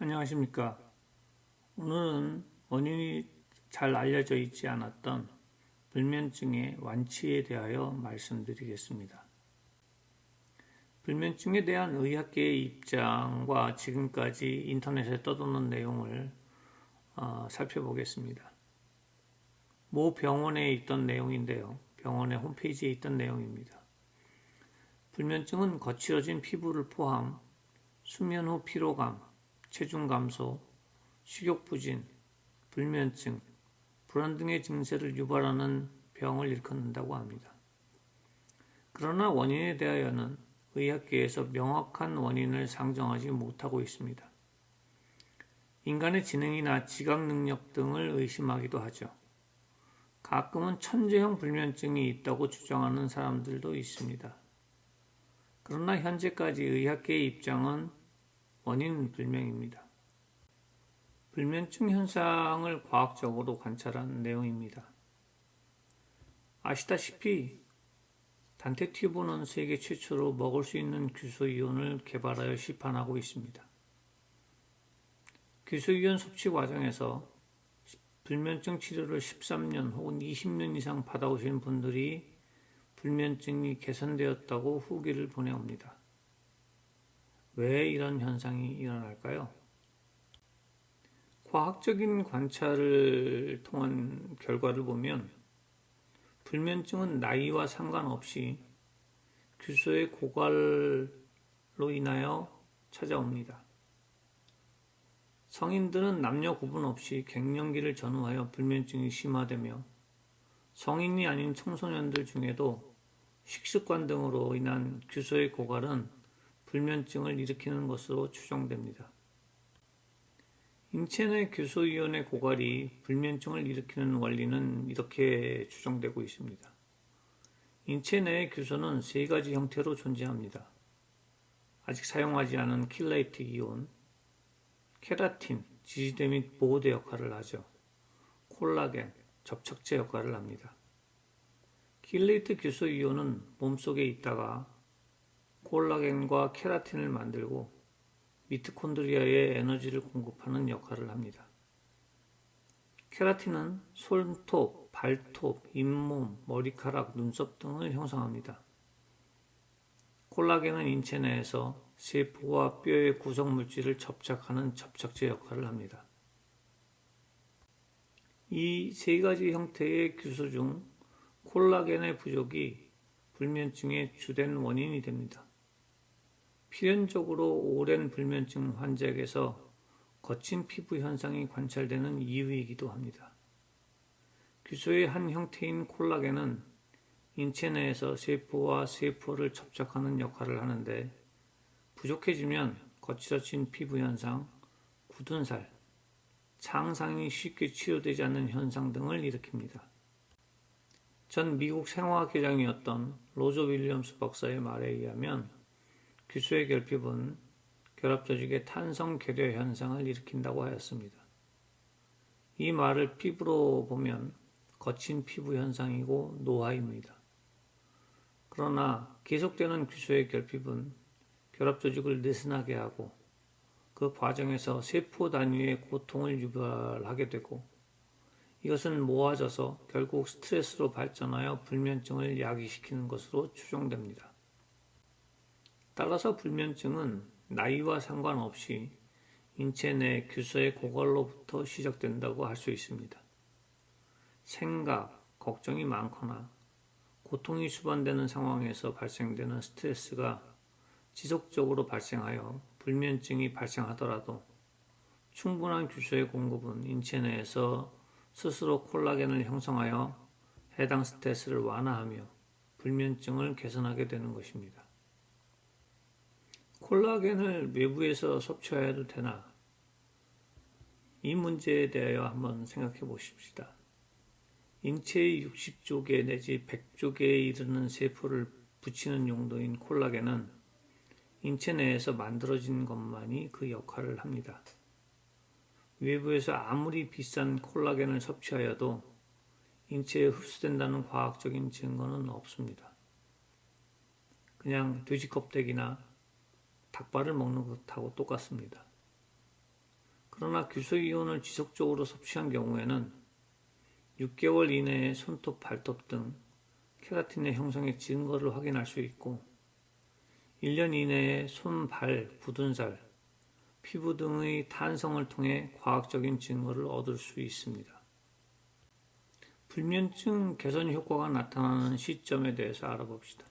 안녕하십니까. 오늘은 원인이 잘 알려져 있지 않았던 불면증의 완치에 대하여 말씀드리겠습니다. 불면증에 대한 의학계의 입장과 지금까지 인터넷에 떠도는 내용을 살펴보겠습니다. 모 병원에 있던 내용인데요. 병원의 홈페이지에 있던 내용입니다. 불면증은 거칠어진 피부를 포함 수면 후 피로감, 체중 감소, 식욕 부진, 불면증, 불안 등의 증세를 유발하는 병을 일컫는다고 합니다. 그러나 원인에 대하여는 의학계에서 명확한 원인을 상정하지 못하고 있습니다. 인간의 지능이나 지각 능력 등을 의심하기도 하죠. 가끔은 천재형 불면증이 있다고 주장하는 사람들도 있습니다. 그러나 현재까지 의학계의 입장은 원인 불명입니다. 불면증 현상을 과학적으로 관찰한 내용입니다. 아시다시피 단테튜브는 세계 최초로 먹을 수 있는 규소이온을 개발하여 시판하고 있습니다. 규소이온 섭취 과정에서 불면증 치료를 13년 혹은 20년 이상 받아오신 분들이 불면증이 개선되었다고 후기를 보내옵니다. 왜 이런 현상이 일어날까요? 과학적인 관찰을 통한 결과를 보면 불면증은 나이와 상관없이 규소의 고갈로 인하여 찾아옵니다. 성인들은 남녀 구분 없이 갱년기를 전후하여 불면증이 심화되며 성인이 아닌 청소년들 중에도 식습관 등으로 인한 규소의 고갈은 불면증을 일으키는 것으로 추정됩니다. 인체 내 규소이온의 고갈이 불면증을 일으키는 원리는 이렇게 추정되고 있습니다. 인체 내의 규소는 세 가지 형태로 존재합니다. 아직 사용하지 않은 킬레이트 이온, 케라틴, 지지대 및 보호대 역할을 하죠. 콜라겐, 접착제 역할을 합니다. 킬레이트 규소이온은 몸속에 있다가 콜라겐과 케라틴을 만들고 미토콘드리아에 에너지를 공급하는 역할을 합니다. 케라틴은 손톱, 발톱, 잇몸, 머리카락, 눈썹 등을 형성합니다. 콜라겐은 인체 내에서 세포와 뼈의 구성물질을 접착하는 접착제 역할을 합니다. 이 세 가지 형태의 규소 중 콜라겐의 부족이 불면증의 주된 원인이 됩니다. 필연적으로 오랜 불면증 환자에게서 거친 피부 현상이 관찰되는 이유이기도 합니다. 규소의 한 형태인 콜라겐은 인체 내에서 세포와 세포를 접촉하는 역할을 하는데 부족해지면 거칠어진 피부 현상, 굳은 살, 창상이 쉽게 치료되지 않는 현상 등을 일으킵니다. 전 미국 생화학회장이었던 로저 윌리엄스 박사의 말에 의하면 규소의 결핍은 결합조직의 탄성 결여 현상을 일으킨다고 하였습니다. 이 말을 피부로 보면 거친 피부 현상이고 노화입니다. 그러나 계속되는 규소의 결핍은 결합조직을 느슨하게 하고 그 과정에서 세포 단위의 고통을 유발하게 되고 이것은 모아져서 결국 스트레스로 발전하여 불면증을 야기시키는 것으로 추정됩니다. 따라서 불면증은 나이와 상관없이 인체 내 규소의 고갈로부터 시작된다고 할 수 있습니다. 생각, 걱정이 많거나 고통이 수반되는 상황에서 발생되는 스트레스가 지속적으로 발생하여 불면증이 발생하더라도 충분한 규소의 공급은 인체 내에서 스스로 콜라겐을 형성하여 해당 스트레스를 완화하며 불면증을 개선하게 되는 것입니다. 콜라겐을 외부에서 섭취해도 되나? 이 문제에 대하여 한번 생각해 보십시다. 인체의 60조 내지 100조 개에 이르는 세포를 붙이는 용도인 콜라겐은 인체 내에서 만들어진 것만이 그 역할을 합니다. 외부에서 아무리 비싼 콜라겐을 섭취하여도 인체에 흡수된다는 과학적인 증거는 없습니다. 그냥 돼지 껍데기나 닭발을 먹는 것하고 똑같습니다. 그러나 규소이온을 지속적으로 섭취한 경우에는 6개월 이내에 손톱, 발톱 등 케라틴의 형성의 증거를 확인할 수 있고 1년 이내에 손, 발, 굳은 살, 피부 등의 탄성을 통해 과학적인 증거를 얻을 수 있습니다. 불면증 개선 효과가 나타나는 시점에 대해서 알아봅시다.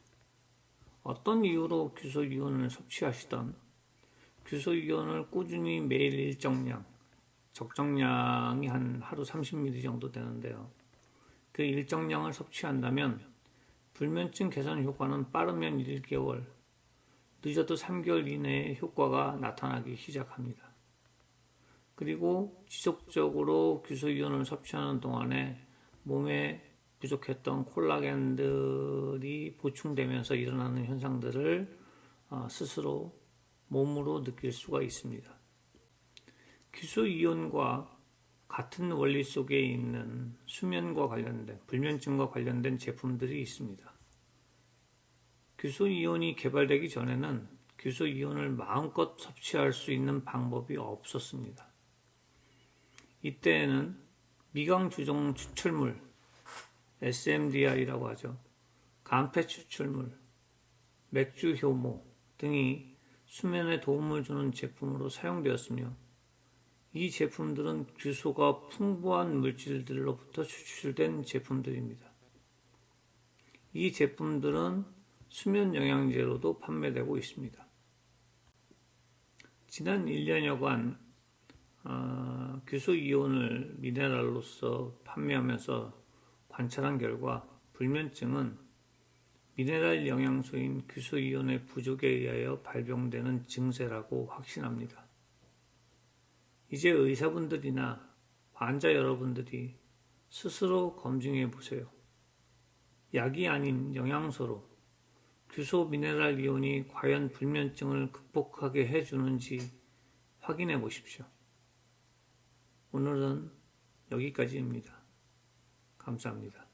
어떤 이유로 규소이온을 섭취하시던 규소이온을 꾸준히 매일 일정량, 적정량이 한 하루 30ml 정도 되는데요. 그 일정량을 섭취한다면 불면증 개선 효과는 빠르면 1개월, 늦어도 3개월 이내에 효과가 나타나기 시작합니다. 그리고 지속적으로 규소이온을 섭취하는 동안에 몸에 부족했던 콜라겐들이 보충되면서 일어나는 현상들을 스스로 몸으로 느낄 수가 있습니다. 규소이온과 같은 원리 속에 있는 수면과 관련된, 불면증과 관련된 제품들이 있습니다. 규소이온이 개발되기 전에는 규소이온을 마음껏 섭취할 수 있는 방법이 없었습니다. 이때에는 미강주종 추출물, SMDR이라고 하죠. 간폐 추출물, 맥주 효모 등이 수면에 도움을 주는 제품으로 사용되었으며 이 제품들은 규소가 풍부한 물질들로부터 추출된 제품들입니다. 이 제품들은 수면 영양제로도 판매되고 있습니다. 지난 1년여간 규소이온을 미네랄로서 판매하면서 관찰한 결과 불면증은 미네랄 영양소인 규소이온의 부족에 의하여 발병되는 증세라고 확신합니다. 이제 의사분들이나 환자 여러분들이 스스로 검증해 보세요. 약이 아닌 영양소로 규소 미네랄 이온이 과연 불면증을 극복하게 해주는지 확인해 보십시오. 오늘은 여기까지입니다. 감사합니다.